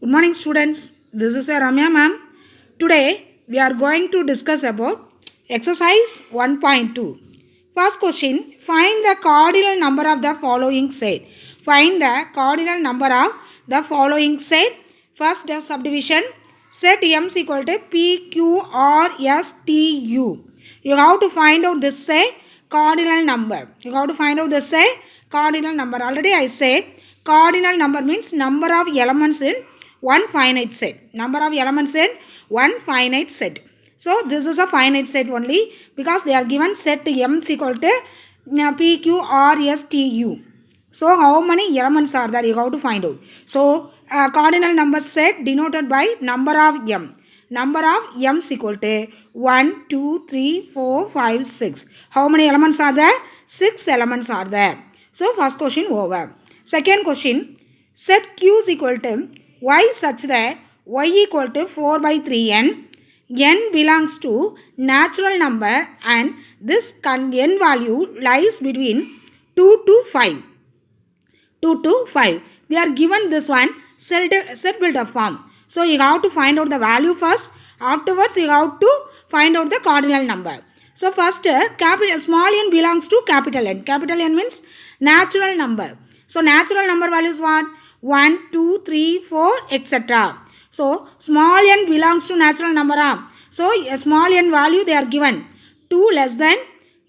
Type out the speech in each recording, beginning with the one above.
Good morning, students. This is your Ramya ma'am. Today we are going to discuss about exercise 1.2. First question: find the cardinal number of the following set. Find the cardinal number of the following set. First subdivision: set M is equal to P Q R S T U. You have to find out this set cardinal number. You have to find out this set cardinal number. Already I said cardinal number means number of elements in one finite set. Number of elements in one finite set. So this is a finite set only because they are given set M is equal to P Q R S T U. So how many elements are there? You have to find out. So cardinal number set denoted by number of M. Number of M is equal to 1, 2, 3, 4, 5, 6. How many elements are there? 6 elements are there. So first question over. Second question. Set Q is equal to y such that y equal to 4 by 3n. N belongs to natural number and this n value lies between 2 to 5. 2 to 5. They are given this one set builder form. So you have to find out the value first. Afterwards you have to find out the cardinal number. So first capital small n belongs to capital N. Capital N means natural number. So natural number values what? 1, 2, 3, 4, etc. So small n belongs to natural number. So a small n value they are given 2 less than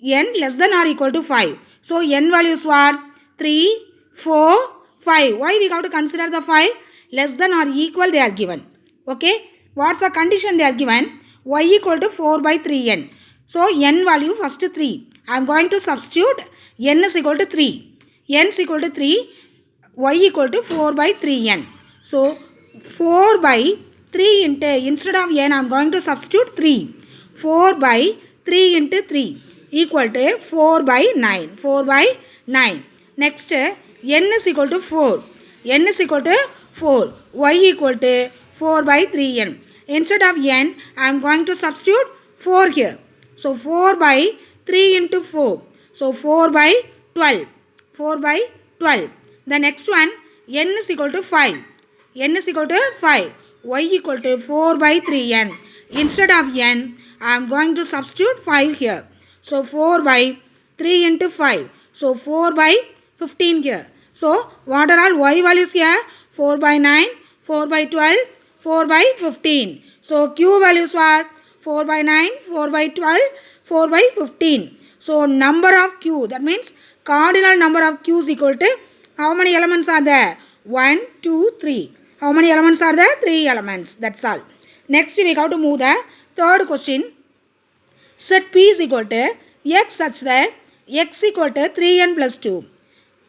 n less than or equal to 5. So n value is what? 3, 4, 5. Why we have to consider the 5? Less than or equal they are given. Okay. What's the condition they are given? Y equal to 4 by 3n. So n value first 3. I am going to substitute n is equal to 3. N is equal to 3. Y equal to 4 by 3n. So 4 by 3 into, instead of n I am going to substitute 3. 4 by 3 into 3 equal to 4 by 9. 4 by 9. Next n is equal to 4. N is equal to 4. Y equal to 4 by 3n. Instead of n I am going to substitute 4 here. So 4 by 3 into 4. So 4 by 12. 4 by 12. The next one n is equal to 5. N is equal to 5. Y equal to 4 by 3n. Instead of n I am going to substitute 5 here. So 4 by 3 into 5. So 4 by 15 here. So what are all y values here? 4 by 9, 4 by 12, 4 by 15. So q values are 4 by 9, 4 by 12, 4 by 15. So number of q, that means cardinal number of q is equal to how many elements are there? 1, 2, 3. How many elements are there? 3 elements. That's all. Next we have to move the third question. Set P is equal to x such that x equal to 3n plus 2.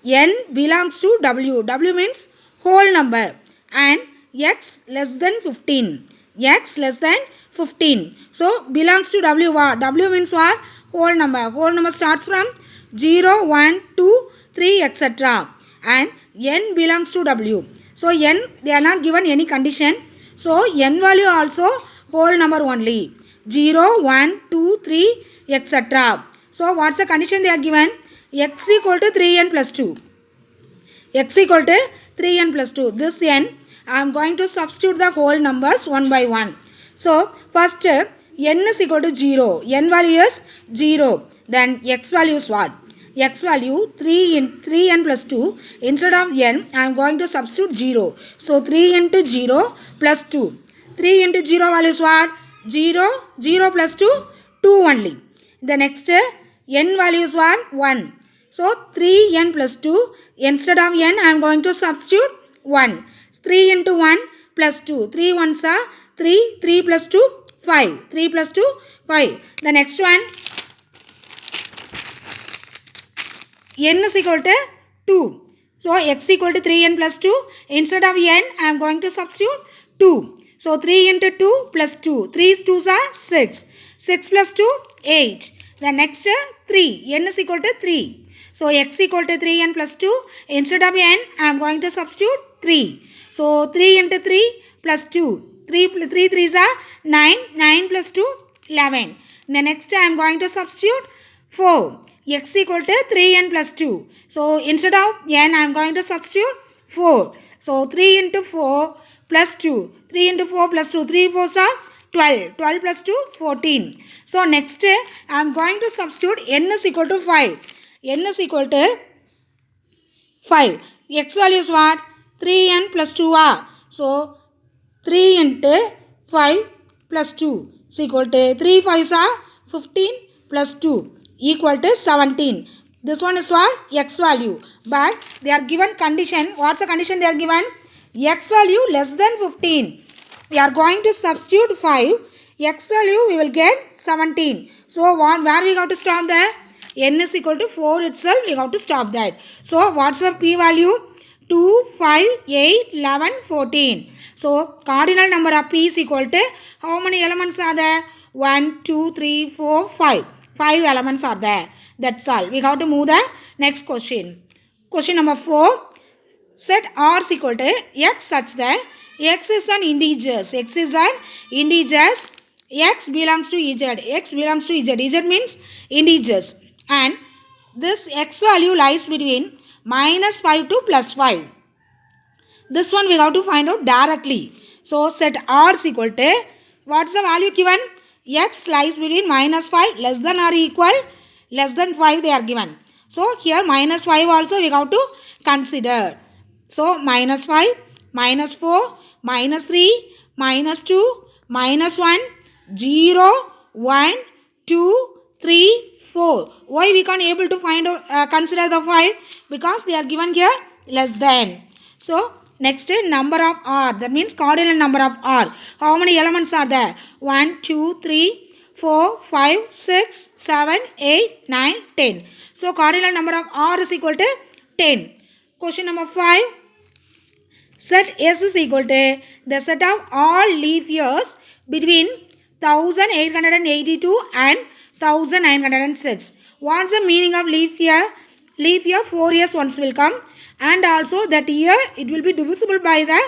N belongs to W. W means whole number. And x less than 15. X less than 15. So belongs to W what? W means what? Whole number. Whole number starts from 0, 1, 2, 3, etc. And n belongs to W. So n, they are not given any condition. So n value also whole number only. 0, 1, 2, 3, etc. So what's the condition they are given? X equal to 3n plus 2. X equal to 3n plus 2. This n, I am going to substitute the whole numbers one by one. So first n is equal to 0. N value is 0. Then x value is what? X value 3n plus 2. Instead of n, I am going to substitute 0. So 3 into 0 plus 2. 3 into 0 value is what? 0. 0 plus 2, 2 only. The next n value is what? 1. So 3n plus 2. Instead of n, I am going to substitute 1. 3 into 1 plus 2. 3 ones are 3. 3 plus 2, 5. 3 plus 2, 5. The next one, n is equal to 2. So x equal to 3n plus 2. Instead of n, I am going to substitute 2. So 3 into 2 plus 2. 3 2s are 6. 6 plus 2, 8. The next 3. N is equal to 3. So x equal to 3n plus 2. Instead of n, I am going to substitute 3. So 3 into 3 plus 2. 3 3s are 9. 9 plus 2, 11. The next I am going to substitute 4. X equal to 3n plus 2. So instead of n I am going to substitute 4. So 3 into 4 plus 2. 3 into 4 plus 2. 3 4s are 12. 12 plus 2, 14. So next I am going to substitute n is equal to 5. N is equal to 5. X value is what? 3n plus 2 are. So 3 into 5 plus 2 is equal to 3 5s are 15 plus 2 equal to 17. This one is what? X value. But they are given condition. What's the condition they are given? X value less than 15. We are going to substitute 5. X value we will get 17. So where we got to stop there? N is equal to 4 itself. We got to stop that. So what's the P value? 2, 5, 8, 11, 14. So cardinal number of P is equal to how many elements are there? 1, 2, 3, 4, 5. 5 elements are there. That's all. We got to move the next question. Question number 4. Set R is equal to X such that X is an integer. X is an integer. X belongs to Z. X belongs to Z. Z means integers. And this X value lies between minus 5 to plus 5. This one we have to find out directly. So set R is equal to, what's the value given? X lies between minus 5 less than or equal less than 5 they are given. So here minus 5 also we have to consider. So minus 5, minus 4, minus 3, minus 2, minus 1, 0, 1, 2, 3, 4. Why we can't able to find out, consider the 5? Because they are given here less than. So next number of R. That means cardinal number of R. How many elements are there? 1, 2, 3, 4, 5, 6, 7, 8, 9, 10. So cardinal number of R is equal to 10. Question number 5. Set S is equal to the set of all leap years between 1882 and 1906. What's the meaning of leap year? Leap year 4 years once will come, and also that year it will be divisible by the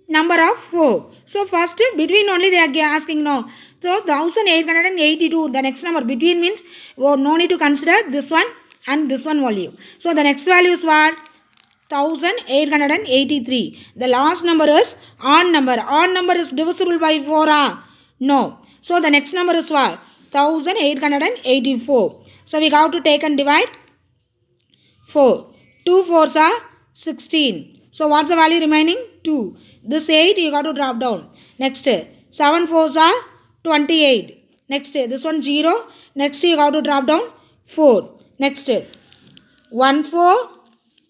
number of 4. So first between only they are asking no. So 1882, the next number between means no need to consider this one and this one value. So the next value is what? 1883. The last number is odd number. Odd number is divisible by 4. No. So the next number is what? 1884. So we have to take and divide 4. 2 4s are 16. So what's the value remaining? 2. This 8 you got to drop down. Next 7 4s are 28. Next this one 0. Next you got to drop down 4. Next 1 4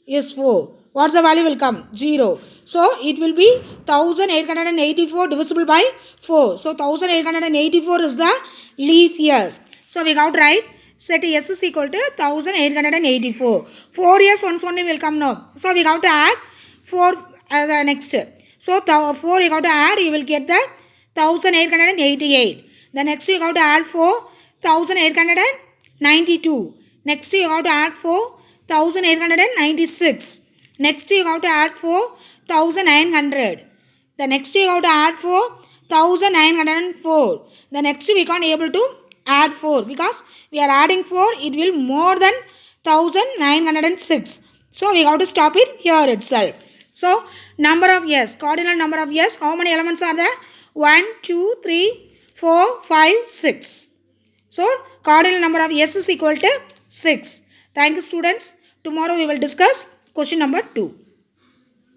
is 4. What's the value will come? 0. So it will be 1884 divisible by 4. So 1884 is the leap year. So we got to write set S is equal to 1884. 4 years once only will come now. So we got to add 4 the next. So 4 you got to add, you will get the 1888. The next you got to add 4892. Next you got to add 4896. Next you have to add 4900. The next you have to add 4904. The next we can't able to add 4 because we are adding 4, it will more than 1906. So we have to stop it here itself. So number of years, cardinal number of years, how many elements are there? 1, 2, 3, 4, 5, 6. So cardinal number of years is equal to 6. Thank you students. Tomorrow we will discuss question number 2.